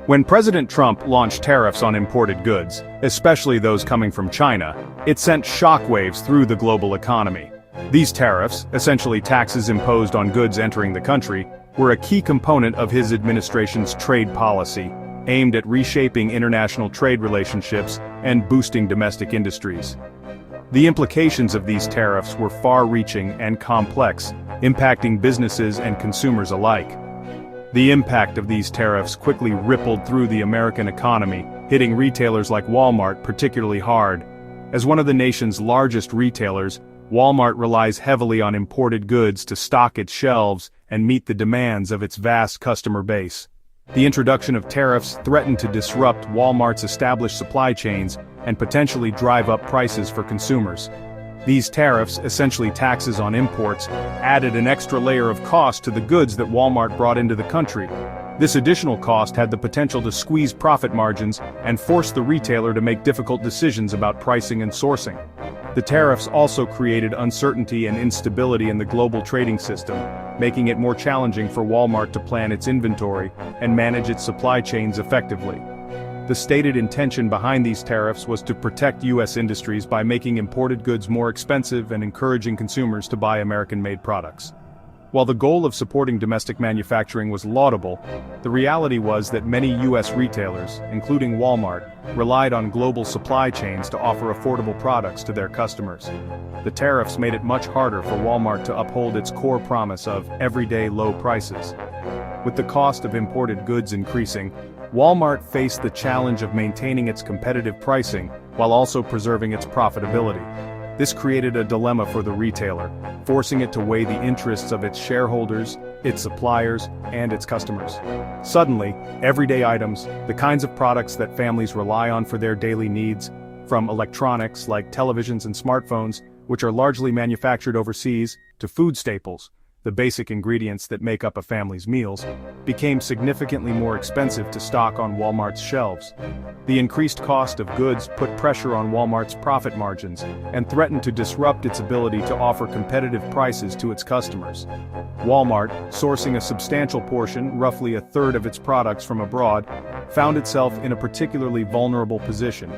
When President Trump launched tariffs on imported goods, especially those coming from China, it sent shockwaves through the global economy. These tariffs, essentially taxes imposed on goods entering the country, were a key component of his administration's trade policy, aimed at reshaping international trade relationships and boosting domestic industries. The implications of these tariffs were far-reaching and complex, impacting businesses and consumers alike. The impact of these tariffs quickly rippled through the American economy, hitting retailers like Walmart particularly hard. As one of the nation's largest retailers, Walmart relies heavily on imported goods to stock its shelves and meet the demands of its vast customer base. The introduction of tariffs threatened to disrupt Walmart's established supply chains and potentially drive up prices for consumers. These tariffs, essentially taxes on imports, added an extra layer of cost to the goods that Walmart brought into the country. This additional cost had the potential to squeeze profit margins and force the retailer to make difficult decisions about pricing and sourcing. The tariffs also created uncertainty and instability in the global trading system, making it more challenging for Walmart to plan its inventory and manage its supply chains effectively. The stated intention behind these tariffs was to protect U.S. industries by making imported goods more expensive and encouraging consumers to buy American-made products. While the goal of supporting domestic manufacturing was laudable, the reality was that many U.S. retailers, including Walmart, relied on global supply chains to offer affordable products to their customers. The tariffs made it much harder for Walmart to uphold its core promise of everyday low prices. With the cost of imported goods increasing, Walmart faced the challenge of maintaining its competitive pricing while also preserving its profitability. This created a dilemma for the retailer, forcing it to weigh the interests of its shareholders, its suppliers, and its customers. Suddenly, everyday items, the kinds of products that families rely on for their daily needs, from electronics like televisions and smartphones, which are largely manufactured overseas, to food staples, the basic ingredients that make up a family's meals, became significantly more expensive to stock on Walmart's shelves. The increased cost of goods put pressure on Walmart's profit margins and threatened to disrupt its ability to offer competitive prices to its customers. Walmart, sourcing a substantial portion, roughly a third of its products from abroad, found itself in a particularly vulnerable position.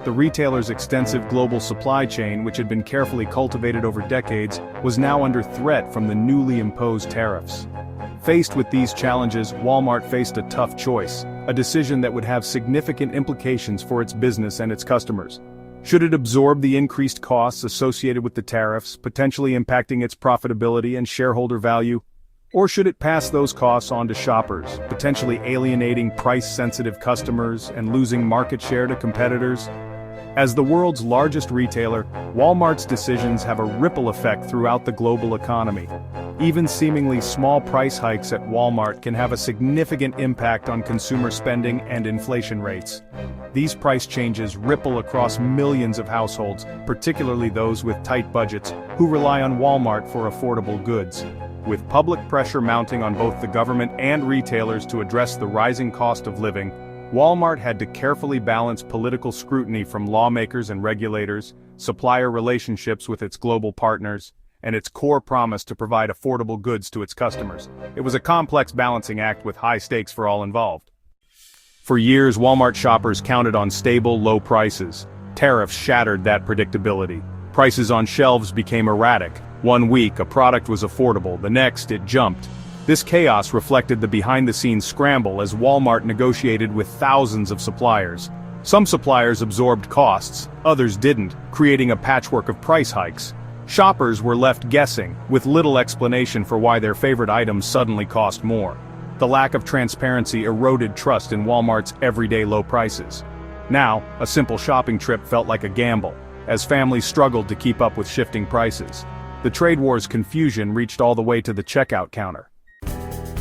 The retailer's extensive global supply chain, which had been carefully cultivated over decades, was now under threat from the newly imposed tariffs. Faced with these challenges, Walmart faced a tough choice, a decision that would have significant implications for its business and its customers. Should it absorb the increased costs associated with the tariffs, potentially impacting its profitability and shareholder value? Or should it pass those costs on to shoppers, potentially alienating price-sensitive customers and losing market share to competitors? As the world's largest retailer, Walmart's decisions have a ripple effect throughout the global economy. Even seemingly small price hikes at Walmart can have a significant impact on consumer spending and inflation rates. These price changes ripple across millions of households, particularly those with tight budgets, who rely on Walmart for affordable goods. With public pressure mounting on both the government and retailers to address the rising cost of living, Walmart had to carefully balance political scrutiny from lawmakers and regulators, supplier relationships with its global partners, and its core promise to provide affordable goods to its customers. It was a complex balancing act with high stakes for all involved. For years, Walmart shoppers counted on stable, low prices. Tariffs shattered that predictability. Prices on shelves became erratic. One week, a product was affordable, the next, it jumped. This chaos reflected the behind-the-scenes scramble as Walmart negotiated with thousands of suppliers. Some suppliers absorbed costs, others didn't, creating a patchwork of price hikes. Shoppers were left guessing, with little explanation for why their favorite items suddenly cost more. The lack of transparency eroded trust in Walmart's everyday low prices. Now, a simple shopping trip felt like a gamble, as families struggled to keep up with shifting prices. The trade war's confusion reached all the way to the checkout counter.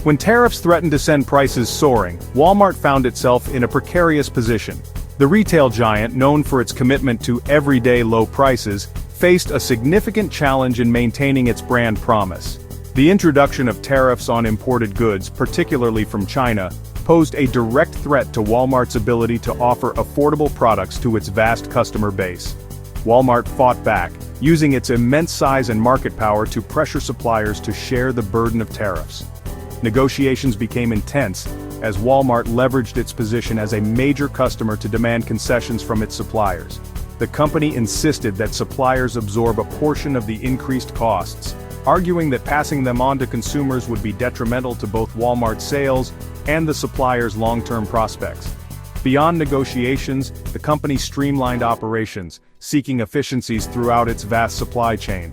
When tariffs threatened to send prices soaring, Walmart found itself in a precarious position. The retail giant, known for its commitment to everyday low prices, faced a significant challenge in maintaining its brand promise. The introduction of tariffs on imported goods, particularly from China, posed a direct threat to Walmart's ability to offer affordable products to its vast customer base. Walmart fought back, using its immense size and market power to pressure suppliers to share the burden of tariffs. Negotiations became intense, as Walmart leveraged its position as a major customer to demand concessions from its suppliers. The company insisted that suppliers absorb a portion of the increased costs, arguing that passing them on to consumers would be detrimental to both Walmart's sales and the supplier's long-term prospects. Beyond negotiations, the company streamlined operations, seeking efficiencies throughout its vast supply chain.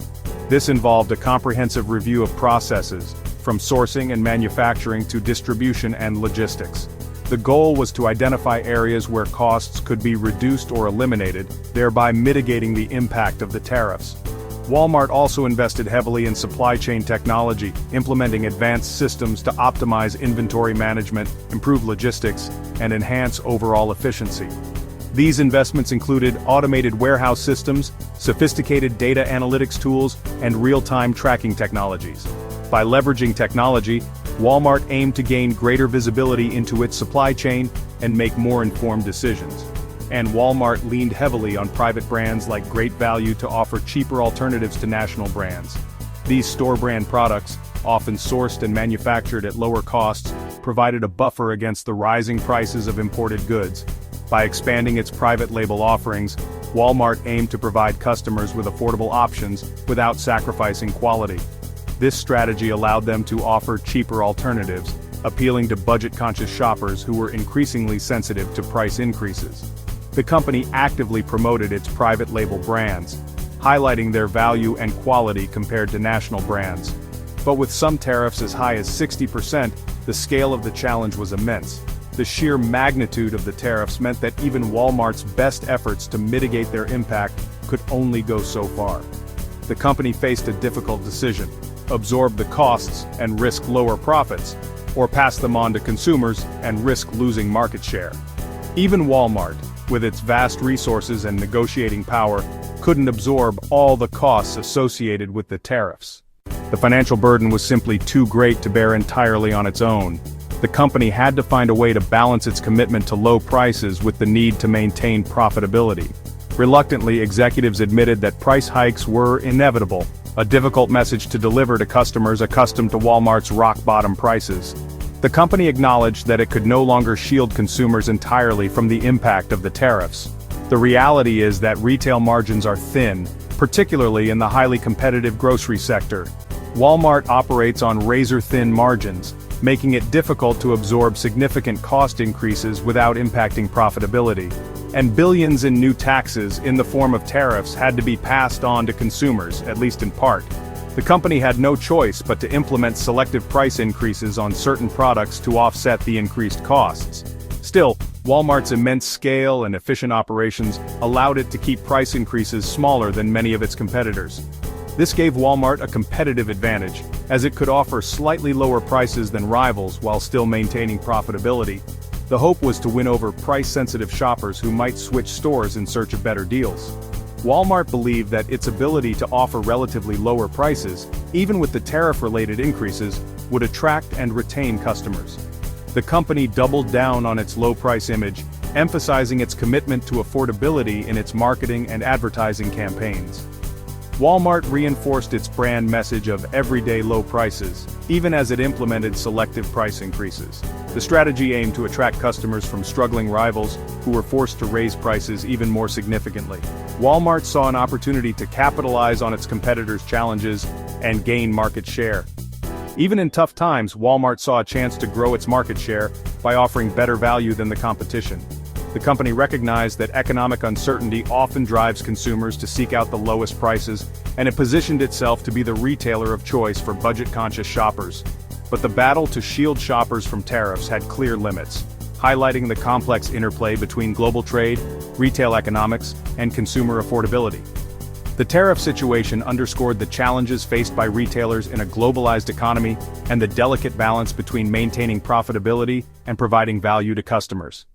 This involved a comprehensive review of processes, from sourcing and manufacturing to distribution and logistics. The goal was to identify areas where costs could be reduced or eliminated, thereby mitigating the impact of the tariffs. Walmart also invested heavily in supply chain technology, implementing advanced systems to optimize inventory management, improve logistics, and enhance overall efficiency. These investments included automated warehouse systems, sophisticated data analytics tools, and real-time tracking technologies. By leveraging technology, Walmart aimed to gain greater visibility into its supply chain and make more informed decisions. And Walmart leaned heavily on private brands like Great Value to offer cheaper alternatives to national brands. These store-brand products, often sourced and manufactured at lower costs, provided a buffer against the rising prices of imported goods. By expanding its private label offerings, Walmart aimed to provide customers with affordable options without sacrificing quality. This strategy allowed them to offer cheaper alternatives, appealing to budget-conscious shoppers who were increasingly sensitive to price increases. The company actively promoted its private label brands, highlighting their value and quality compared to national brands. But with some tariffs as high as 60%, the scale of the challenge was immense. The sheer magnitude of the tariffs meant that even Walmart's best efforts to mitigate their impact could only go so far. The company faced a difficult decision: absorb the costs and risk lower profits, or pass them on to consumers and risk losing market share. Even Walmart, with its vast resources and negotiating power, couldn't absorb all the costs associated with the tariffs. The financial burden was simply too great to bear entirely on its own. The company had to find a way to balance its commitment to low prices with the need to maintain profitability. Reluctantly, executives admitted that price hikes were inevitable, a difficult message to deliver to customers accustomed to Walmart's rock-bottom prices. The company acknowledged that it could no longer shield consumers entirely from the impact of the tariffs. The reality is that retail margins are thin, particularly in the highly competitive grocery sector. Walmart operates on razor-thin margins, making it difficult to absorb significant cost increases without impacting profitability. And billions in new taxes in the form of tariffs had to be passed on to consumers, at least in part. The company had no choice but to implement selective price increases on certain products to offset the increased costs. Still, Walmart's immense scale and efficient operations allowed it to keep price increases smaller than many of its competitors. This gave Walmart a competitive advantage, as it could offer slightly lower prices than rivals while still maintaining profitability. The hope was to win over price-sensitive shoppers who might switch stores in search of better deals. Walmart believed that its ability to offer relatively lower prices, even with the tariff-related increases, would attract and retain customers. The company doubled down on its low-price image, emphasizing its commitment to affordability in its marketing and advertising campaigns. Walmart reinforced its brand message of everyday low prices, even as it implemented selective price increases. The strategy aimed to attract customers from struggling rivals who were forced to raise prices even more significantly. Walmart saw an opportunity to capitalize on its competitors' challenges and gain market share. Even in tough times, Walmart saw a chance to grow its market share by offering better value than the competition. The company recognized that economic uncertainty often drives consumers to seek out the lowest prices, and it positioned itself to be the retailer of choice for budget-conscious shoppers. But the battle to shield shoppers from tariffs had clear limits, highlighting the complex interplay between global trade, retail economics, and consumer affordability. The tariff situation underscored the challenges faced by retailers in a globalized economy and the delicate balance between maintaining profitability and providing value to customers.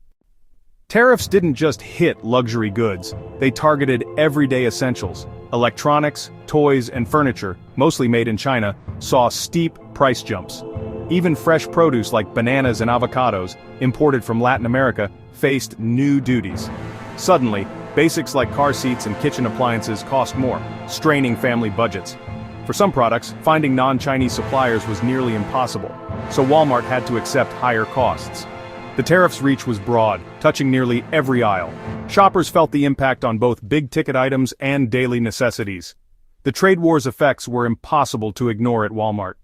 Tariffs didn't just hit luxury goods, they targeted everyday essentials. Electronics, toys, and furniture, mostly made in China, saw steep price jumps. Even fresh produce like bananas and avocados, imported from Latin America, faced new duties. Suddenly, basics like car seats and kitchen appliances cost more, straining family budgets. For some products, finding non-Chinese suppliers was nearly impossible, so Walmart had to accept higher costs. The tariffs' reach was broad, touching nearly every aisle. Shoppers felt the impact on both big-ticket items and daily necessities. The trade war's effects were impossible to ignore at Walmart.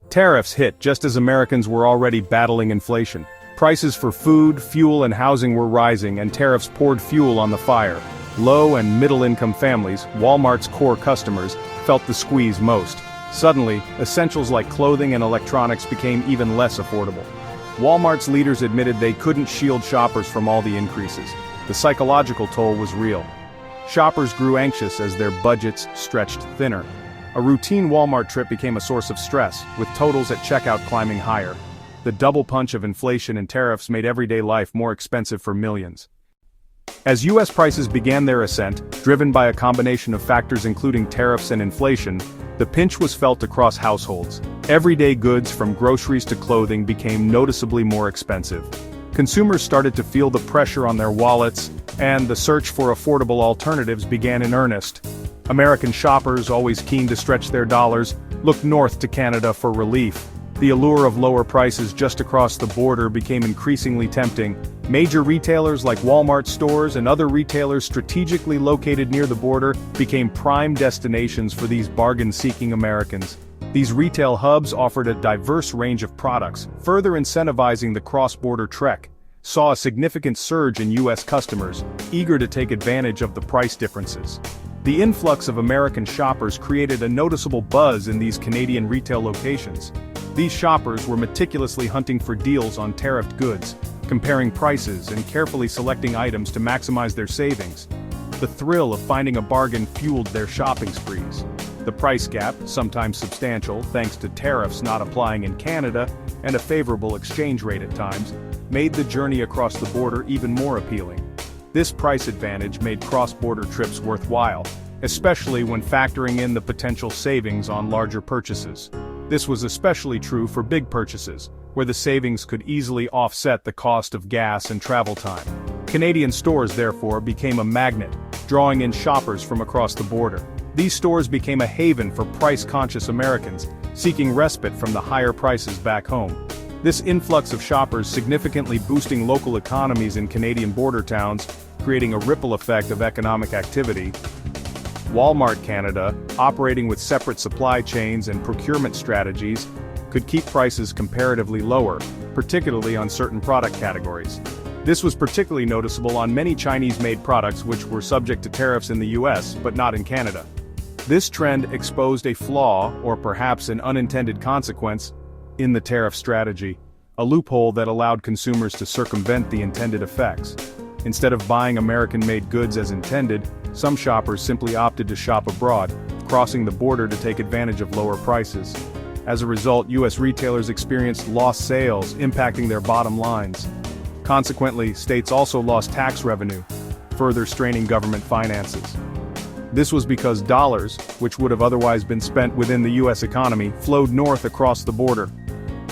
Tariffs hit just as Americans were already battling inflation. Prices for food, fuel, and housing were rising, and tariffs poured fuel on the fire. Low and middle-income families, Walmart's core customers, felt the squeeze most. Suddenly, essentials like clothing and electronics became even less affordable. Walmart's leaders admitted they couldn't shield shoppers from all the increases. The psychological toll was real. Shoppers grew anxious as their budgets stretched thinner. A routine Walmart trip became a source of stress, with totals at checkout climbing higher. The double punch of inflation and tariffs made everyday life more expensive for millions. As U.S. prices began their ascent, driven by a combination of factors including tariffs and inflation, the pinch was felt across households. Everyday goods from groceries to clothing became noticeably more expensive. Consumers started to feel the pressure on their wallets, and the search for affordable alternatives began in earnest. American shoppers, always keen to stretch their dollars, looked north to Canada for relief. The allure of lower prices just across the border became increasingly tempting. Major retailers like Walmart stores and other retailers strategically located near the border became prime destinations for these bargain-seeking Americans. These retail hubs offered a diverse range of products, further incentivizing the cross-border trek. Saw a significant surge in U.S. customers, eager to take advantage of the price differences. The influx of American shoppers created a noticeable buzz in these Canadian retail locations. These shoppers were meticulously hunting for deals on tariffed goods, comparing prices and carefully selecting items to maximize their savings. The thrill of finding a bargain fueled their shopping sprees. The price gap, sometimes substantial thanks to tariffs not applying in Canada and a favorable exchange rate at times, made the journey across the border even more appealing. This price advantage made cross-border trips worthwhile, especially when factoring in the potential savings on larger purchases. This was especially true for big purchases, where the savings could easily offset the cost of gas and travel time. Canadian stores therefore became a magnet, drawing in shoppers from across the border. These stores became a haven for price-conscious Americans, seeking respite from the higher prices back home. This influx of shoppers significantly boosting local economies in Canadian border towns, creating a ripple effect of economic activity. Walmart Canada, operating with separate supply chains and procurement strategies, could keep prices comparatively lower, particularly on certain product categories. This was particularly noticeable on many Chinese-made products which were subject to tariffs in the US, but not in Canada. This trend exposed a flaw, or perhaps an unintended consequence, in the tariff strategy, a loophole that allowed consumers to circumvent the intended effects. Instead of buying American-made goods as intended, some shoppers simply opted to shop abroad, crossing the border to take advantage of lower prices. As a result, U.S. retailers experienced lost sales, impacting their bottom lines. Consequently, states also lost tax revenue, further straining government finances. This was because dollars, which would have otherwise been spent within the U.S. economy, flowed north across the border.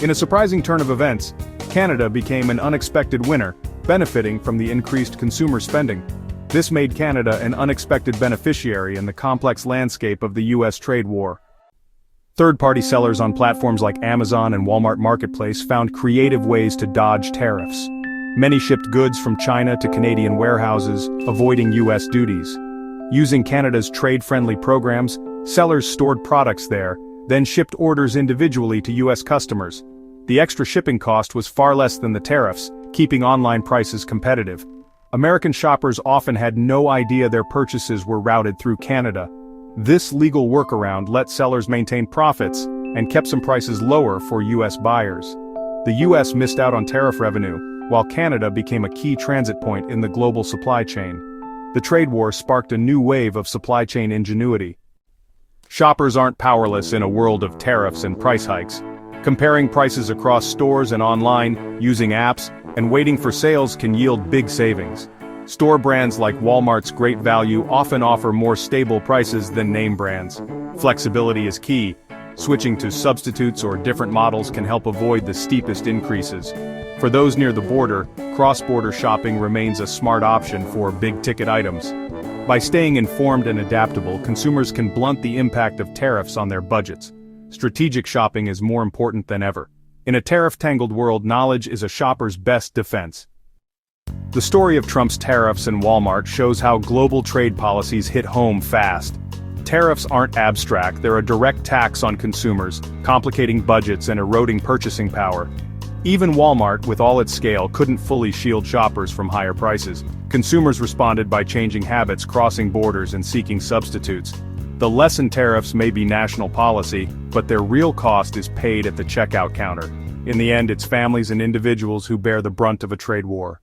In a surprising turn of events, Canada became an unexpected winner, benefiting from the increased consumer spending. This made Canada an unexpected beneficiary in the complex landscape of the U.S. trade war. Third-party sellers on platforms like Amazon and Walmart Marketplace found creative ways to dodge tariffs. Many shipped goods from China to Canadian warehouses, avoiding U.S. duties. Using Canada's trade-friendly programs, sellers stored products there, then shipped orders individually to U.S. customers. The extra shipping cost was far less than the tariffs, keeping online prices competitive. American shoppers often had no idea their purchases were routed through Canada. This legal workaround let sellers maintain profits and kept some prices lower for U.S. buyers. The U.S. missed out on tariff revenue, while Canada became a key transit point in the global supply chain. The trade war sparked a new wave of supply chain ingenuity. Shoppers aren't powerless in a world of tariffs and price hikes. Comparing prices across stores and online, using apps, and waiting for sales can yield big savings. Store brands like Walmart's Great Value often offer more stable prices than name brands. Flexibility is key. Switching to substitutes or different models can help avoid the steepest increases. For those near the border, cross-border shopping remains a smart option for big-ticket items. By staying informed and adaptable, consumers can blunt the impact of tariffs on their budgets. Strategic shopping is more important than ever. In a tariff-tangled world, knowledge is a shopper's best defense. The story of Trump's tariffs and Walmart shows how global trade policies hit home fast. Tariffs aren't abstract, they're a direct tax on consumers, complicating budgets and eroding purchasing power. Even Walmart, with all its scale, couldn't fully shield shoppers from higher prices. Consumers responded by changing habits, crossing borders, and seeking substitutes. The lesson: tariffs may be national policy, but their real cost is paid at the checkout counter. In the end, it's families and individuals who bear the brunt of a trade war.